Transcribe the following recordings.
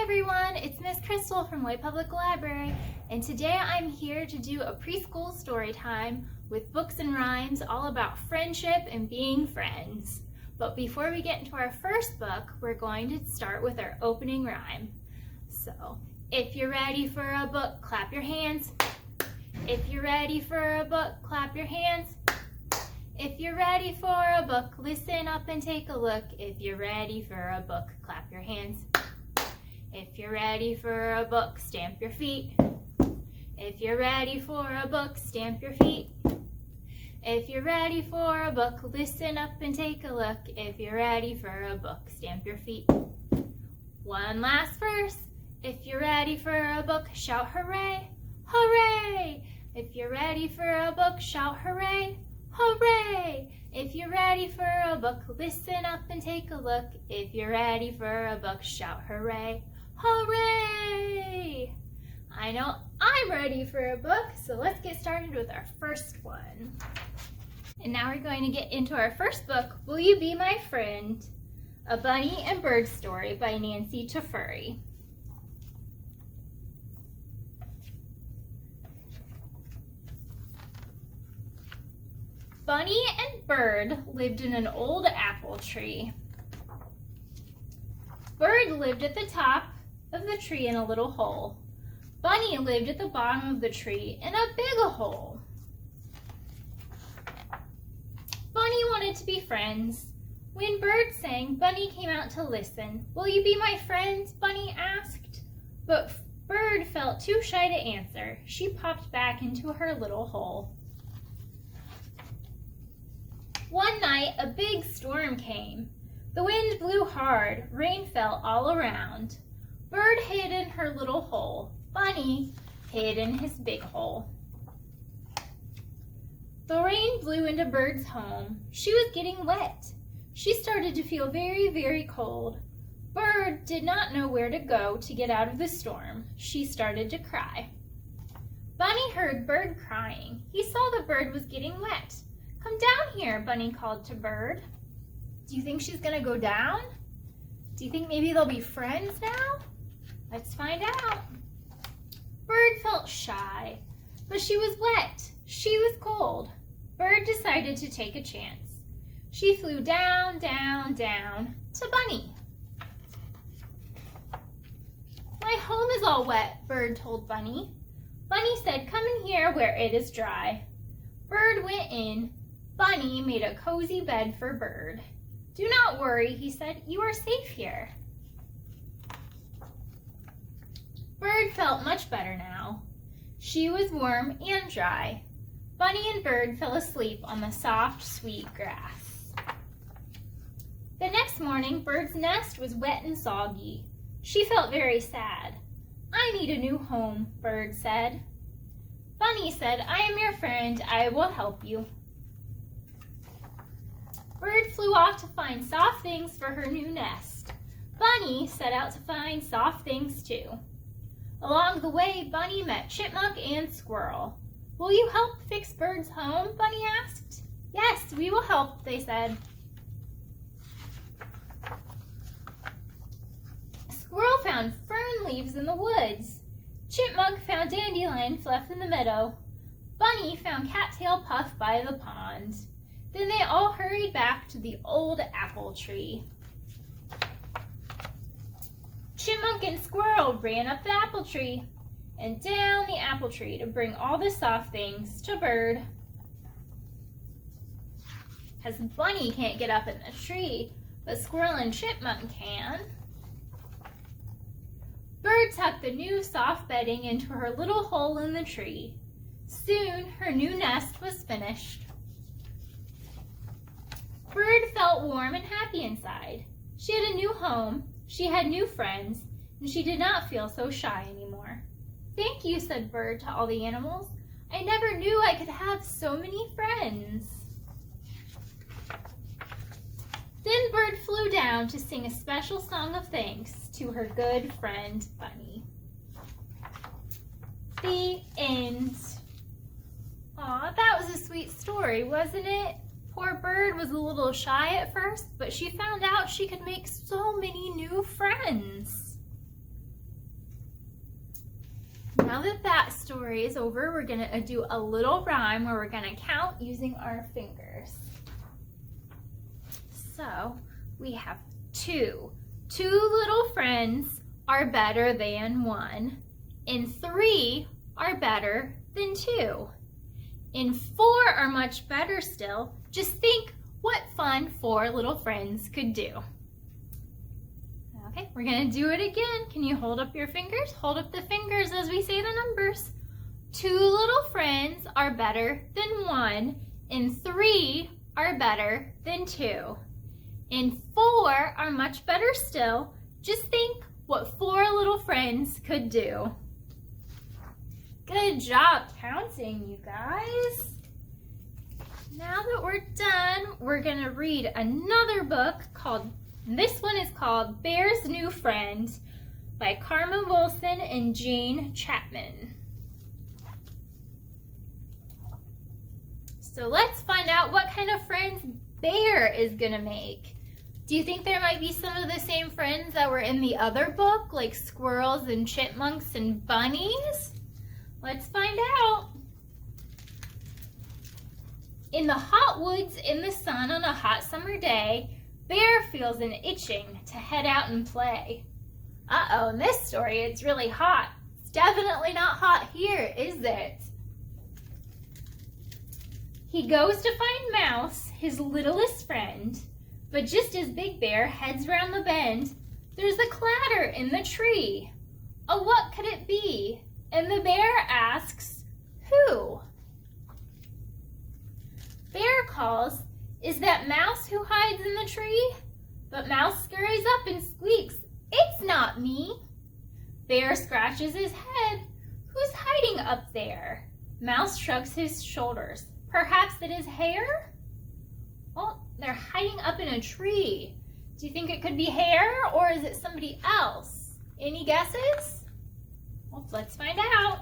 Hi everyone, it's Miss Crystal from Way Public Library, and today I'm here to do a preschool story time with books and rhymes all about friendship and being friends. But before we get into our first book, we're going to start with our opening rhyme. So, if you're ready for a book, clap your hands. If you're ready for a book, clap your hands. If you're ready for a book, listen up and take a look. If you're ready for a book, clap your hands. If you're ready for a book, stamp your feet. If you're ready for a book, stamp your feet. If you're ready for a book, listen up and take a look. If you're ready for a book, stamp your feet. One last verse. If you're ready for a book, shout hooray, hooray. If you're ready for a book, shout hooray, hooray. If you're ready for a book, listen up and take a look. If you're ready for a book, shout hooray, hooray. I know I'm ready for a book, so let's get started with our first one. And now we're going to get into our first book, Will You Be My Friend? A Bunny and Bird Story by Nancy Tefuri. Bunny and Bird lived in an old apple tree. Bird lived at the top of the tree in a little hole. Bunny lived at the bottom of the tree in a big hole. Bunny wanted to be friends. When Bird sang, Bunny came out to listen. Will you be my friend? Bunny asked. But Bird felt too shy to answer. She popped back into her little hole. One night, a big storm came. The wind blew hard, rain fell all around. Bird hid in her little hole. Bunny hid in his big hole. The rain blew into Bird's home. She was getting wet. She started to feel very, very cold. Bird did not know where to go to get out of the storm. She started to cry. Bunny heard Bird crying. He saw the bird was getting wet. Come down here, Bunny called to Bird. Do you think she's gonna go down? Do you think maybe they'll be friends now? Let's find out. Bird felt shy, but she was wet. She was cold. Bird decided to take a chance. She flew down, down, down to Bunny. My home is all wet, Bird told Bunny. Bunny said, come in here where it is dry. Bird went in. Bunny made a cozy bed for Bird. Do not worry, he said, you are safe here. Bird felt much better now. She was warm and dry. Bunny and Bird fell asleep on the soft, sweet grass. The next morning, Bird's nest was wet and soggy. She felt very sad. I need a new home, Bird said. Bunny said, I am your friend. I will help you. Bird flew off to find soft things for her new nest. Bunny set out to find soft things too. Along the way, Bunny met Chipmunk and Squirrel. Will you help fix Bird's home? Bunny asked. Yes, we will help, they said. Squirrel found fern leaves in the woods. Chipmunk found dandelion fluff in the meadow. Bunny found cattail puff by the pond. Then they all hurried back to the old apple tree. Chipmunk and Squirrel ran up the apple tree and down the apple tree to bring all the soft things to Bird. As Bunny can't get up in the tree, but Squirrel and Chipmunk can. Bird tucked the new soft bedding into her little hole in the tree. Soon her new nest was finished. Bird felt warm and happy inside. She had a new home, she had new friends, and she did not feel so shy anymore. Thank you, said Bird to all the animals. I never knew I could have so many friends. Then Bird flew down to sing a special song of thanks to her good friend, Bunny. The end. Aw, that was a sweet story, wasn't it? Poor Bird was a little shy at first, but she found out she could make so many new friends. now that that story is over, we're gonna do a little rhyme where we're gonna count using our fingers. So we have two. Two little friends are better than one, and three are better than two, and four are much better still. Just think what fun four little friends could do. Okay, we're gonna do it again. Can you hold up your fingers? Hold up the fingers as we say the numbers. Two little friends are better than one, and three are better than two, and four are much better still. Just think what four little friends could do. Good job counting, you guys. Now that we're done, we're gonna read another book this one is called Bear's New Friend by Karma Wilson and Jane Chapman. So let's find out what kind of friends Bear is gonna make. Do you think there might be some of the same friends that were in the other book, like squirrels and chipmunks and bunnies? Let's find out. In the hot woods in the sun on a hot summer day, Bear feels an itching to head out and play. Uh-oh, in this story it's really hot. It's definitely not hot here, is it? He goes to find Mouse, his littlest friend, but just as Big Bear heads round the bend, there's a clatter in the tree. Oh, what could it be? And the bear asks, who? Bear calls, is that Mouse who hides in the tree? But Mouse scurries up and squeaks, it's not me. Bear scratches his head. Who's hiding up there? Mouse shrugs his shoulders. Perhaps it is Hare? Well, they're hiding up in a tree. Do you think it could be Hare or is it somebody else? Any guesses? Well, let's find out.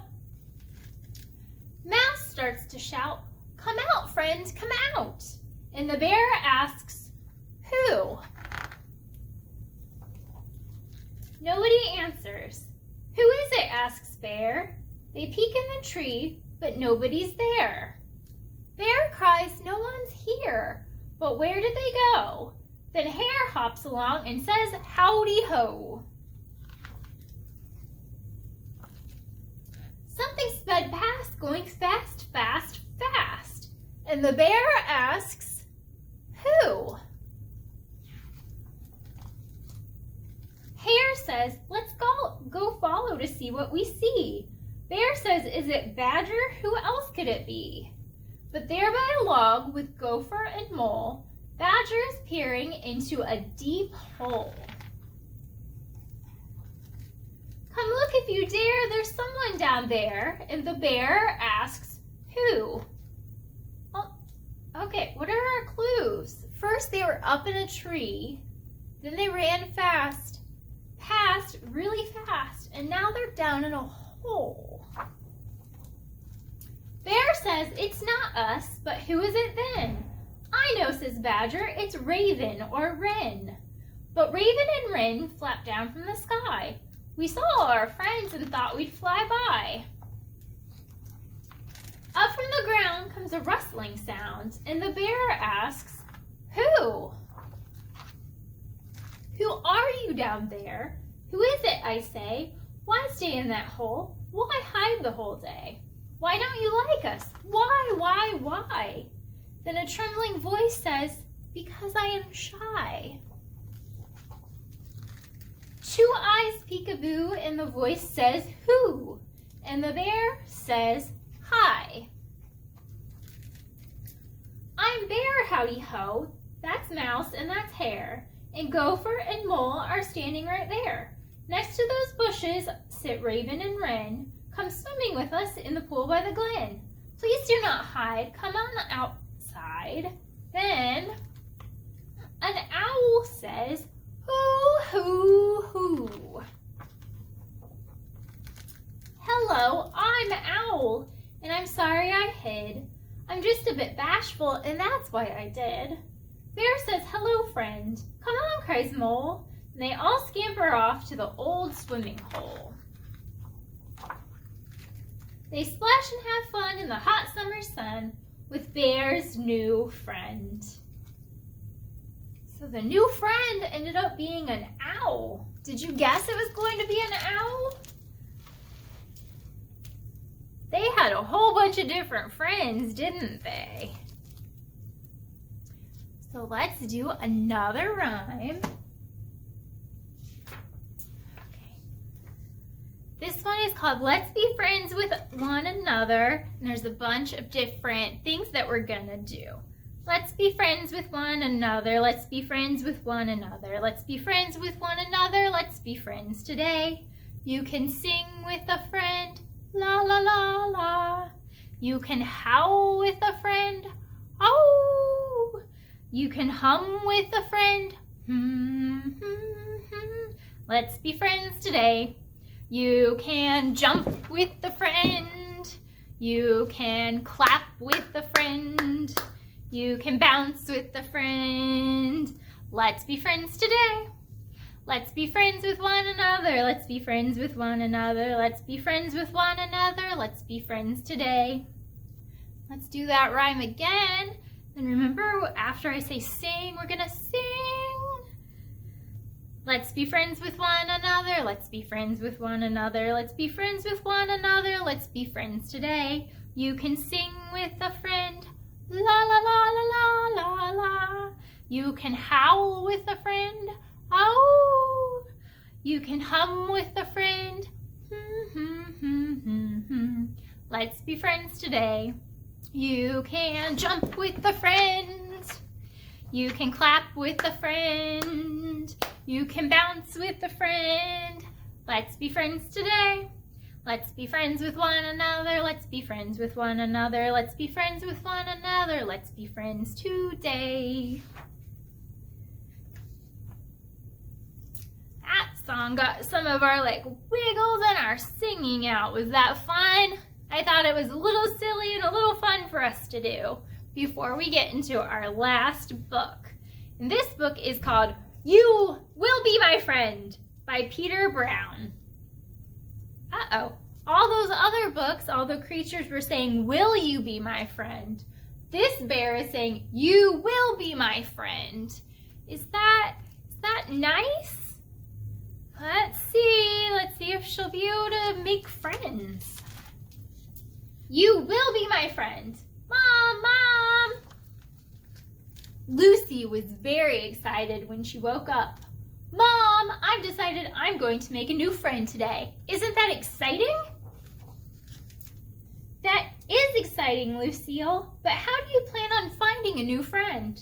Mouse starts to shout, come out, friend, come out. And the bear asks, who? Nobody answers. Who is it? Asks Bear. They peek in the tree, but nobody's there. Bear cries, no one's here. But where did they go? Then Hare hops along and says, howdy ho. Something sped past, going fast, fast, fast. And the bear asks, who? Hare says, let's go follow to see what we see. Bear says, is it Badger? Who else could it be? But there by a log with Gopher and Mole, Badger is peering into a deep hole. Come look if you dare, there's someone down there. And the bear asks, who? Well, okay, what are our clues? First, they were up in a tree. Then they ran fast, past really fast, and now they're down in a hole. Bear says, it's not us, but who is it then? I know, says Badger, it's Raven or Wren. But Raven and Wren flapped down from the sky. We saw our friends and thought we'd fly by. Up from the ground comes a rustling sound, and the bear asks, who? Who are you down there? Who is it, I say? Why stay in that hole? Why hide the whole day? Why don't you like us? Why? Then a trembling voice says, because I am shy. Two eyes peek-a-boo, and the voice says, who? And the bear says, hi. I'm Bear, howdy ho. That's Mouse and that's Hare. And Gopher and Mole are standing right there. Next to those bushes sit Raven and Wren. Come swimming with us in the pool by the glen. Please do not hide. Come on outside. Then an owl says, hoo. Hello, I'm Owl, and I'm sorry I hid. I'm just a bit bashful, and that's why I did. Bear says, hello, friend. Come on, cries Mole. And they all scamper off to the old swimming hole. They splash and have fun in the hot summer sun with Bear's new friend. So the new friend ended up being an owl. Did you guess it was going to be an owl? They had a whole bunch of different friends, didn't they? So let's do another rhyme. Okay. This one is called Let's Be Friends with One Another. And there's a bunch of different things that we're gonna do. Let's be friends with one another. Let's be friends with one another. Let's be friends with one another. Let's be friends today. You can sing with a friend. La la la la. You can howl with a friend. Oh. You can hum with a friend. Let's be friends today. You can jump with a friend. You can clap with a friend. You can bounce with a friend. Let's be friends today. Let's be friends with one another. Let's be friends with one another. Let's be friends with one another. Let's be friends today. Let's do that rhyme again. And remember, after I say sing, we're gonna sing. Let's be friends with one another. Let's be friends with one another. Let's be friends with one another. Let's be friends today. You can sing with a friend. La la la la la la la. You can howl with a friend. Oh. You can hum with a friend. Let's be friends today. You can jump with a friend. You can clap with a friend. You can bounce with a friend. Let's be friends today. Let's be friends with one another. Let's be friends with one another. Let's be friends with one another. Let's be friends today. That song got some of our wiggles and our singing out. Was that fun? I thought it was a little silly and a little fun for us to do before we get into our last book. And this book is called You Will Be My Friend by Peter Brown. Uh-oh. All those other books, all the creatures were saying, will you be my friend? This bear is saying, you will be my friend. Is that nice? Let's see if she'll be able to make friends. You will be my friend. Mom! Lucy was very excited when she woke up. Mom, I've decided I'm going to make a new friend today. Isn't that exciting? That is exciting, Lucille, but how do you plan on finding a new friend?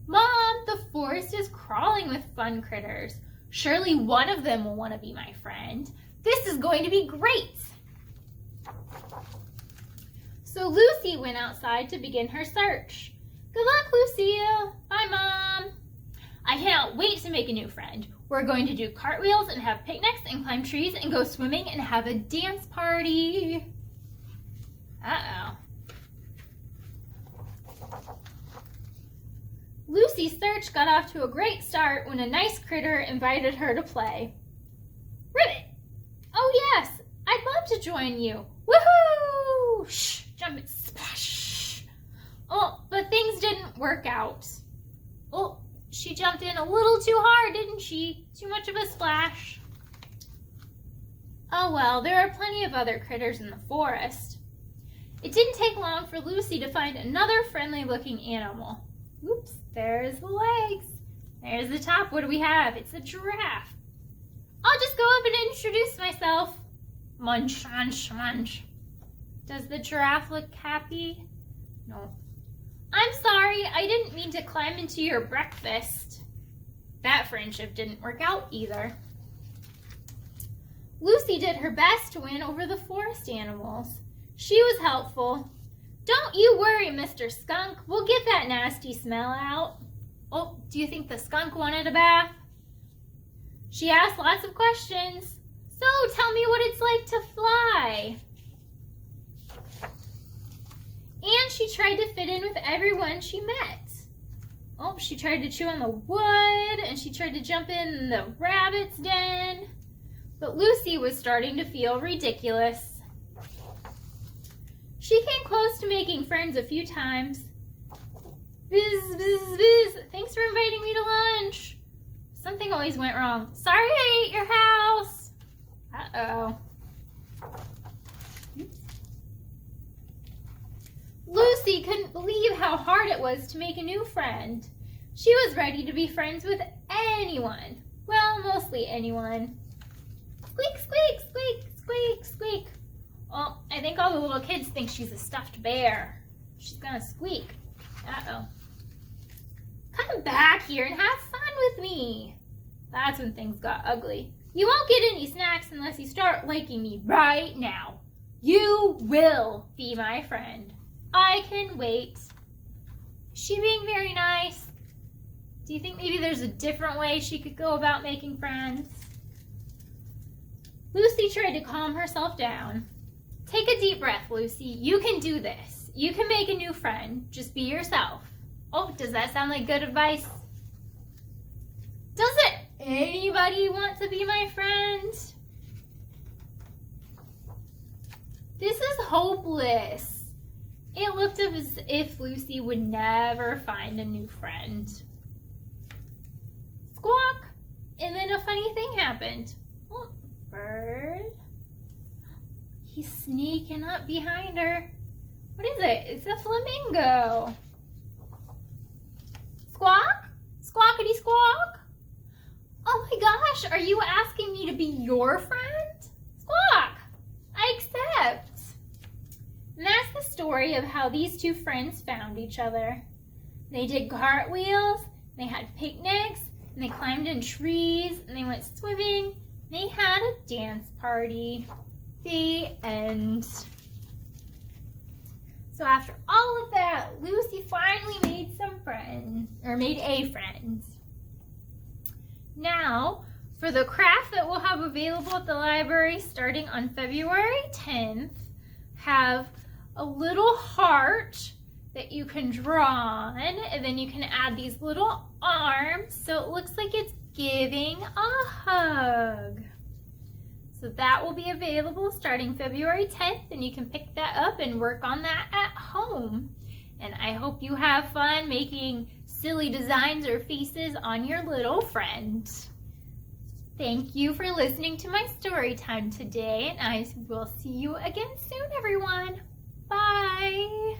Mom, the forest is crawling with fun critters. Surely one of them will want to be my friend. This is going to be great. So Lucy went outside to begin her search. Good luck, Lucille. Bye, Mom. I cannot wait to make a new friend. We're going to do cartwheels and have picnics and climb trees and go swimming and have a dance party. Uh-oh. Lucy's search got off to a great start when a nice critter invited her to play. Ribbit! Oh yes, I'd love to join you. Woohoo! Shh, jump it, splash. Oh, but things didn't work out. Oh, she jumped in a little too hard, didn't she? Too much of a splash. Oh well, there are plenty of other critters in the forest. It didn't take long for Lucy to find another friendly-looking animal. Oops, there's the legs. There's the top. What do we have? It's a giraffe. I'll just go up and introduce myself. Munch, munch, munch. Does the giraffe look happy? No. I'm sorry, I didn't mean to climb into your breakfast. That friendship didn't work out either. Lucy did her best to win over the forest animals. She was helpful. Don't you worry, Mr. Skunk. We'll get that nasty smell out. Oh, do you think the skunk wanted a bath? She asked lots of questions. So tell me what it's like to fly. And she tried to fit in with everyone she met. Oh, she tried to chew on the wood, and she tried to jump in the rabbit's den. But Lucy was starting to feel ridiculous. She came close to making friends a few times. Biz, biz, biz. Thanks for inviting me to lunch. Something always went wrong. Sorry I ate your house. Uh-oh. Lucy couldn't believe how hard it was to make a new friend. She was ready to be friends with anyone. Well, mostly anyone. Squeak, squeak, squeak, squeak, squeak. Well, I think all the little kids think she's a stuffed bear. She's gonna squeak. Uh-oh. Come back here and have fun with me. That's when things got ugly. You won't get any snacks unless you start liking me right now. You will be my friend. I can wait. Is she being very nice? Do you think maybe there's a different way she could go about making friends? Lucy tried to calm herself down. Take a deep breath, Lucy. You can do this. You can make a new friend. Just be yourself. Oh, does that sound like good advice? Doesn't anybody want to be my friend? This is hopeless. It looked as if Lucy would never find a new friend. Squawk! And then a funny thing happened. Oh, bird. He's sneaking up behind her. What is it? It's a flamingo. Squawk? Squawkity squawk? Oh my gosh, are you asking me to be your friend? Squawk! I accept. And that's the story of how these two friends found each other. They did cartwheels, they had picnics, and they climbed in trees, and they went swimming. They had a dance party. The end. So after all of that, Lucy finally made some friends, or made a friend. Now, for the craft that we'll have available at the library starting on February 10th, have a little heart that you can draw on, and then you can add these little arms so it looks like it's giving a hug. So that will be available starting February 10th, and you can pick that up and work on that at home. And I hope you have fun making silly designs or faces on your little friend. Thank you for listening to my story time today, and I will see you again soon, everyone. Bye.